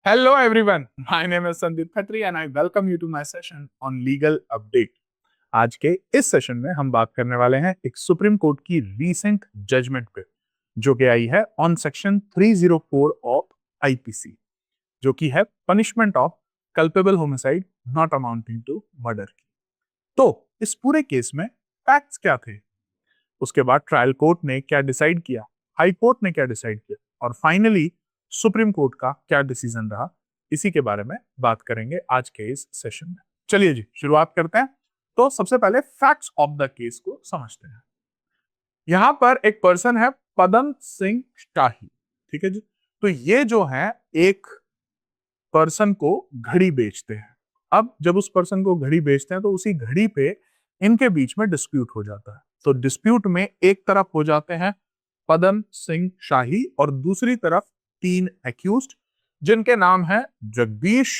Hello everyone, my name is Sandeep Khatri and I welcome you to my session on legal update. आज के इस session में हम बात करने वाले हैं एक सुप्रीम कोर्ट की रीसेंट जजमेंट पे जो कि आई है ऑन सेक्शन 304 ऑफ आईपीसी, जो कि है punishment of culpable homicide not amounting to murder की। तो इस पूरे केस में फैक्ट्स क्या थे, उसके बाद ट्रायल कोर्ट ने क्या डिसाइड किया, हाई कोर्ट ने क्या डिसाइड किया और फाइनली सुप्रीम कोर्ट का क्या डिसीजन रहा, इसी के बारे में बात करेंगे आज के इस सेशन में। चलिए जी शुरुआत करते हैं। तो सबसे पहले फैक्ट्स ऑफ द केस को समझते हैं। यहां पर एक पर्सन है पदम सिंह शाही, ठीक है जी। तो ये जो है एक पर्सन को घड़ी बेचते हैं। अब जब उस पर्सन को घड़ी बेचते हैं तो उसी घड़ी पे इनके बीच में डिस्प्यूट हो जाता है। तो डिस्प्यूट में एक तरफ हो जाते हैं पदम सिंह शाही और दूसरी तरफ 3 एक्यूज्ड जिनके नाम है जगदीश,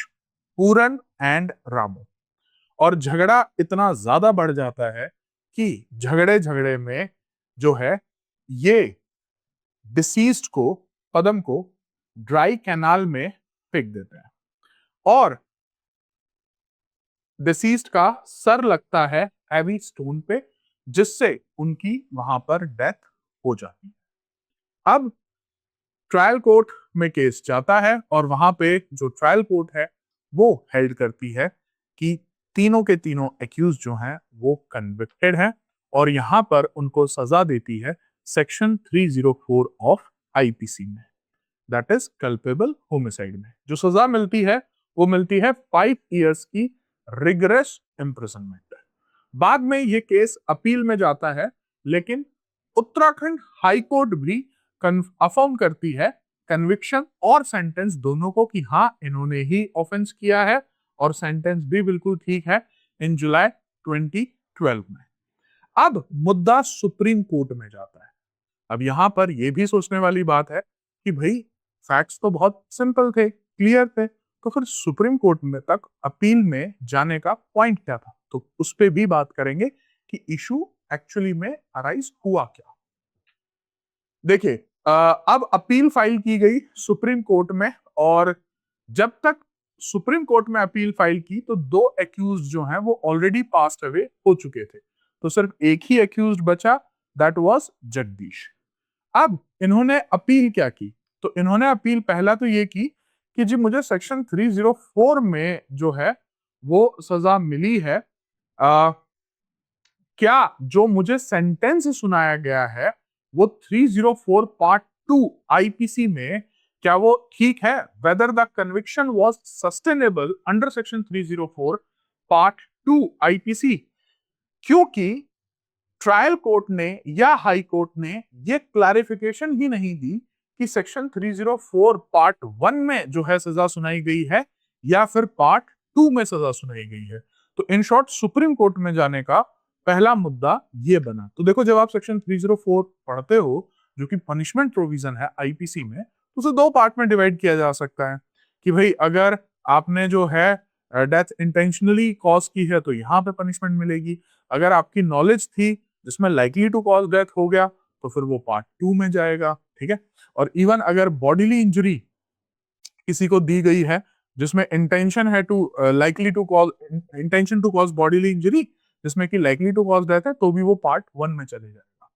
पूरन एंड रामू। और झगड़ा इतना ज्यादा बढ़ जाता है कि झगड़े झगड़े में जो है ये डिसीज्ड को, पदम को ड्राई कैनाल में फेंक देते हैं और डिसीज्ड का सर लगता है हैवी स्टोन पे, जिससे उनकी वहां पर डेथ हो जाती है। अब ट्रायल कोर्ट में केस जाता है और वहां पे जो ट्रायल कोर्ट है वो हेल्ड करती है कि तीनों के तीनों एक्यूज जो हैं वो कन्विक्टेड हैं और यहां पर उनको सजा देती है सेक्शन 304 ऑफ आईपीसी में, दैट इज कल्पेबल होमिसाइड में। जो सजा मिलती है वो मिलती है 5 इयर्स की रिगरस इम्प्रिजनमेंट। बाद में ये केस अपील में जाता है, लेकिन उत्तराखंड हाई कोर्ट भी अफर्म करती है कन्विक्शन और सेंटेंस दोनों को कि हाँ इन्होंने ही ऑफेंस किया है और सेंटेंस भी बिल्कुल ठीक है इन जुलाई 2012 में। अब मुद्दा सुप्रीम कोर्ट में जाता है। अब यहां पर यह भी सोचने वाली बात है कि भाई फैक्ट्स तो बहुत सिंपल थे, क्लियर थे, तो फिर सुप्रीम कोर्ट में तक अपील में जाने का पॉइंट क्या था। तो उस पर भी बात करेंगे कि इशू एक्चुअली में अराइज हुआ क्या। देखिए अब अपील फाइल की गई सुप्रीम कोर्ट में और जब तक सुप्रीम कोर्ट में अपील फाइल की तो 2 एक्यूज जो हैं वो ऑलरेडी पास्ड अवे हो चुके थे, तो सिर्फ एक ही एक्यूज बचा, दैट वाज जगदीश। अब इन्होंने अपील क्या की, तो इन्होंने अपील पहला तो ये की कि जी मुझे सेक्शन 304 में जो है वो सजा मिली है, क्या जो मुझे सेंटेंस सुनाया गया है वो 304 पार्ट 2 आईपीसी में क्या वो ठीक है, whether the conviction was sustainable under section 304 part 2 IPC. क्योंकि ट्रायल कोर्ट ने या हाई कोर्ट ने ये क्लैरिफिकेशन ही नहीं दी कि सेक्शन 304 पार्ट 1 में जो है सजा सुनाई गई है या फिर पार्ट 2 में सजा सुनाई गई है। तो इन शॉर्ट सुप्रीम कोर्ट में जाने का पहला मुद्दा ये बना। तो देखो जब आप सेक्शन 304 पढ़ते हो जो कि पनिशमेंट प्रोविजन है आईपीसी में, तो उसे 2 पार्ट में डिवाइड किया जा सकता है कि भाई अगर आपने जो है डेथ इंटेंशनली कॉज की है तो यहाँ पे पनिशमेंट मिलेगी, अगर आपकी नॉलेज थी जिसमें लाइकली टू कॉज डेथ हो गया तो फिर वो पार्ट 2 में जाएगा, ठीक है। और इवन अगर बॉडीली इंजरी किसी को दी गई है जिसमें इंटेंशन है to likely to cause, intention to cause bodily injury जिसमें कि लाइकली टू कॉज डेथ है, तो भी वो पार्ट 1 में चले जाएगा।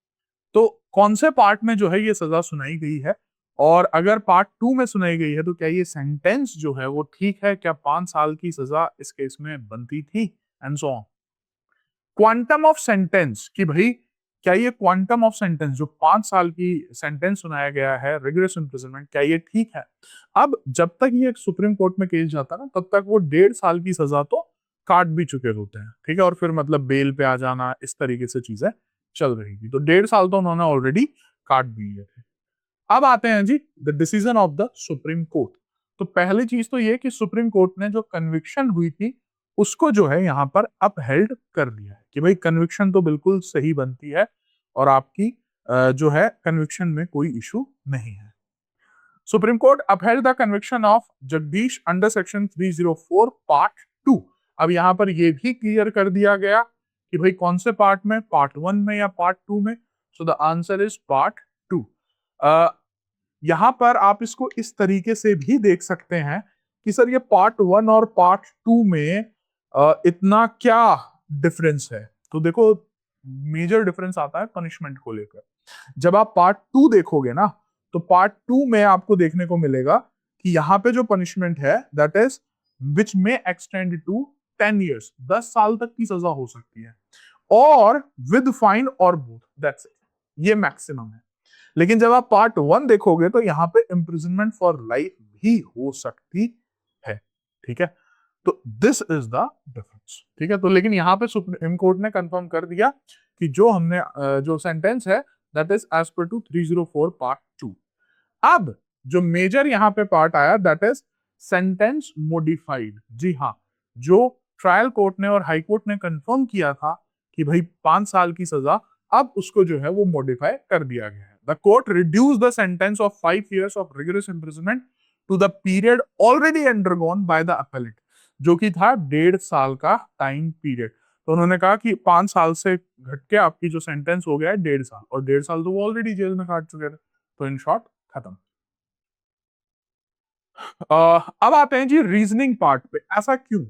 तो कौन से पार्ट में जो है ये सजा सुनाई गई है और अगर पार्ट 2 में सुनाई गई है तो क्या ये सेंटेंस जो है वो ठीक है, क्या 5 साल की सजा इस केस में बनती थी and so on. Quantum of sentence कि भाई क्या ये क्वांटम ऑफ सेंटेंस जो 5 साल की सेंटेंस सुनाया गया है रिगरस इम्प्रिजनमेंट, क्या ये ठीक है। अब जब तक ये सुप्रीम कोर्ट में केस जाता ना तब तक वो 1.5 साल की सजा तो काट भी चुके होते हैं, ठीक है, और फिर मतलब बेल पे आ जाना इस तरीके से चीजें चल रही थी, तो 1.5 साल तो उन्होंने ऑलरेडी काट भी लिए थे। अब आते हैं जी the decision of the supreme court. तो पहली चीज तो ये कि सुप्रीम कोर्ट ने जो कन्विक्शन हुई थी उसको जो है यहाँ पर अपहेल्ड कर दिया है कि भाई कन्विक्शन तो बिल्कुल सही बनती है और आपकी जो है कन्विक्शन में कोई इशू नहीं है। Supreme court upheld the conviction of Jagdish under section 304 part 2। अब यहाँ पर यह भी क्लियर कर दिया गया कि भाई कौन से पार्ट में, पार्ट 1 में या पार्ट 2 में। So the answer is part 2। यहां पर आप इसको इस तरीके से भी देख सकते हैं कि सर ये पार्ट 1 और पार्ट 2 में इतना क्या डिफरेंस है। तो देखो मेजर डिफरेंस आता है पनिशमेंट को लेकर। जब आप पार्ट 2 देखोगे ना, तो पार्ट 2 में आपको देखने को मिलेगा कि यहाँ पे जो पनिशमेंट है दैट इज विच में एक्सटेंड टू 10 ईयर्स, 10 साल तक की सजा हो सकती है, और विद फाइन और बोथ, दैट्स इट, ये मैक्सिमम है। लेकिन जब आप पार्ट 1 देखोगे तो यहाँ पे इम्प्रिजनमेंट फॉर लाइफ भी हो सकती है। ठीक है, तो दिस इज द डिफरेंस। ठीक है, तो लेकिन यहाँ पे सुप्रीम कोर्ट ने कंफर्म कर दिया कि जो हमने जो सेंटेंस है that is as per to 304 part 2। अब जो मेजर यहाँ पे पार्ट आया दैट इज सेंटेंस मॉडिफाइड। जी हाँ, जो ट्रायल कोर्ट ने और हाई कोर्ट ने कंफर्म किया था कि भाई 5 साल की सजा, अब उसको जो है वो मॉडिफाई कर दिया गया है। The court reduce the sentence of 5 years of rigorous imprisonment to the period already undergone by the appellate, जो कि था 1.5 साल का टाइम पीरियड। तो उन्होंने कहा कि 5 साल से घट के आपकी जो सेंटेंस हो गया है 1.5 साल, और 1.5 साल तो वो ऑलरेडी जेल में काट चुके थे, तो इन शॉर्ट खत्म। अब आते हैं जी रीजनिंग पार्ट पे, ऐसा क्यों।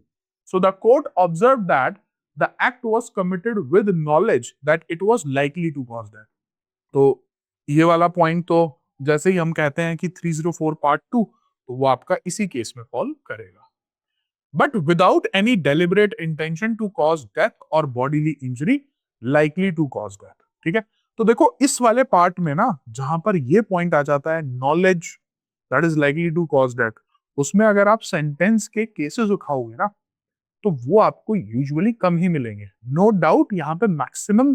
So the court observe that the act was committed with knowledge that it was likely to cause that. तो ये वाला पॉइंट तो जैसे ही हम कहते हैं कि 304 पार्ट 2, तो वो आपका इसी केस में फॉल करेगा। But without any deliberate intention to cause death और bodily injury likely to cause death. ठीक है, तो देखो इस वाले पार्ट में ना जहां पर ये पॉइंट आ जाता है knowledge that is likely to cause death, उसमें अगर आप सेंटेंस के केसेस उठाओगे ना तो वो आपको यूजुअली कम ही मिलेंगे। नो डाउट यहाँ पे मैक्सिमम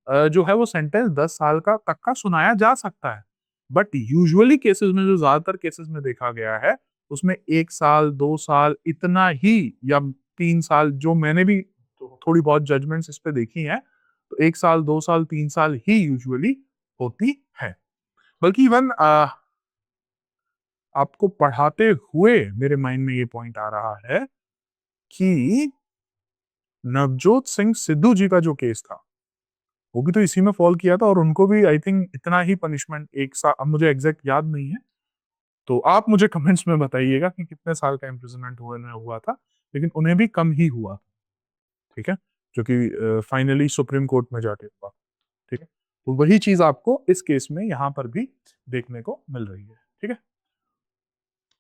जो है वो सेंटेंस 10 साल का तक का सुनाया जा सकता है, बट यूजुअली केसेस में, जो ज्यादातर केसेस में देखा गया है, उसमें 1 साल 2 साल इतना ही, या 3 साल, जो मैंने भी थोड़ी बहुत जजमेंट्स इस पे देखी हैं, तो 1 साल 2 साल 3 साल ही यूजुअली होती है। बल्कि इवन आपको पढ़ाते हुए मेरे माइंड में ये पॉइंट आ रहा है कि नवजोत सिंह सिद्धू जी का जो केस था वो भी तो इसी में फॉल किया था, और उनको भी आई थिंक इतना ही पनिशमेंट, 1 साल, अब मुझे एग्जैक्ट याद नहीं है, तो आप मुझे कमेंट्स में बताइएगा कि कितने साल का इम्प्रिजनमेंट हुआ था, लेकिन उन्हें भी कम ही हुआ। ठीक है, जो कि फाइनली सुप्रीम कोर्ट में जाके हुआ। ठीक है, तो वही चीज आपको इस केस में यहां पर भी देखने को मिल रही है। ठीक है,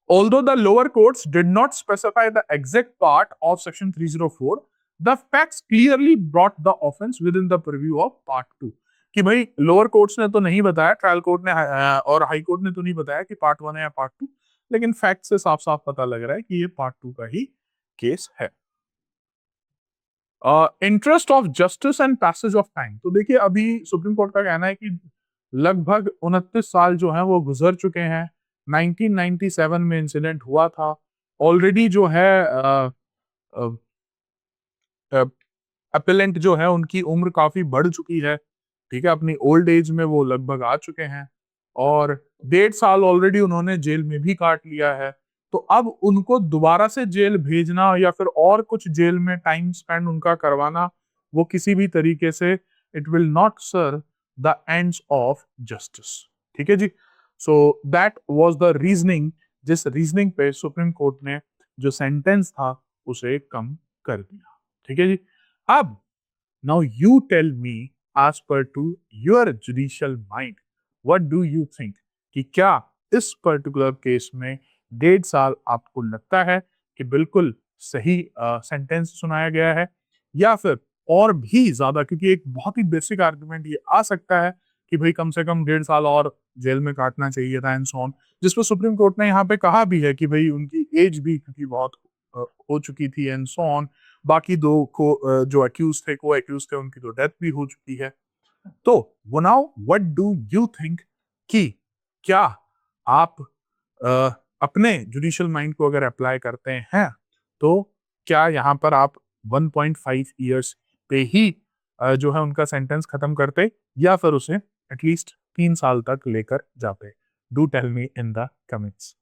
although the lower courts did not specify the exact part of section 304, the facts clearly brought the offense within the purview of part 2। कि भाई लोअर कोर्ट्स ने तो नहीं बताया, ट्रायल कोर्ट ने और हाई कोर्ट ने तो नहीं बताया कि पार्ट 1 है या पार्ट 2, लेकिन फैक्ट से साफ साफ पता लग रहा है कि ये पार्ट 2 का ही केस है। Interest of justice and passage of time. तो देखिए अभी सुप्रीम कोर्ट का कहना है कि लगभग 29 साल जो है वो गुजर चुके हैं। 1997 में इंसिडेंट हुआ था, ऑलरेडी जो है अपेलेंट जो है उनकी उम्र काफी बढ़ चुकी है। ठीक है, अपनी ओल्ड एज में वो लगभग आ चुके हैं, और 1.5 साल ऑलरेडी उन्होंने जेल में भी काट लिया है। तो अब उनको दोबारा से जेल भेजना या फिर और कुछ जेल में टाइम स्पेंड उनका करवाना, वो किसी भी तरीके से it will not serve the ends of justice. ठीक है जी, so that was the reasoning, जिस रीजनिंग पे सुप्रीम कोर्ट ने जो सेंटेंस था उसे कम कर दिया। ठीक है जी, अब now you tell me as per to your judicial mind, what do you think कि क्या इस पर्टिकुलर केस में 1.5 साल आपको लगता है कि बिल्कुल सही सेंटेंस सुनाया गया है, या फिर और भी ज्यादा, क्योंकि एक बहुत ही बेसिक आर्गुमेंट ये आ सकता है कि भाई कम से कम 1.5 साल और जेल में काटना चाहिए था एंड सो ऑन, जिस पर सुप्रीम कोर्ट ने यहाँ पे कहा भी है कि भाई उनकी एज भी क्योंकि बहुत हो चुकी थी एंड सो ऑन। बाकी दो को जो अक्यूज थे, को अक्यूज थे, उनकी तो डेथ भी हो चुकी है। तो वो now what do you think कि क्या आप अपने जुडिशियल माइंड को अगर अप्लाई करते हैं तो क्या यहाँ पर आप 1.5 इयर्स पे ही जो है उनका सेंटेंस खत्म करते, या फिर उसे एटलीस्ट 3 साल तक लेकर जाते। Do tell me in the comments.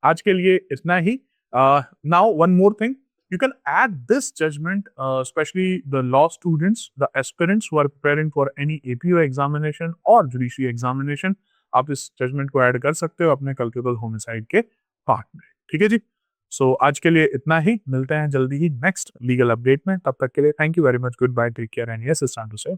आज के लिए इतना ही। Now one more thing, you can add this judgment, especially the law students, the aspirants who are preparing for any APO examination और judiciary examination, आप इस judgment को add कर सकते हो अपने कल्पेबल होमिसाइड के पार्ट में। ठीक है जी, सो आज के लिए इतना ही, मिलते हैं जल्दी ही नेक्स्ट लीगल अपडेट में। तब तक के लिए thank you very much, goodbye, take care and yes, it's time to से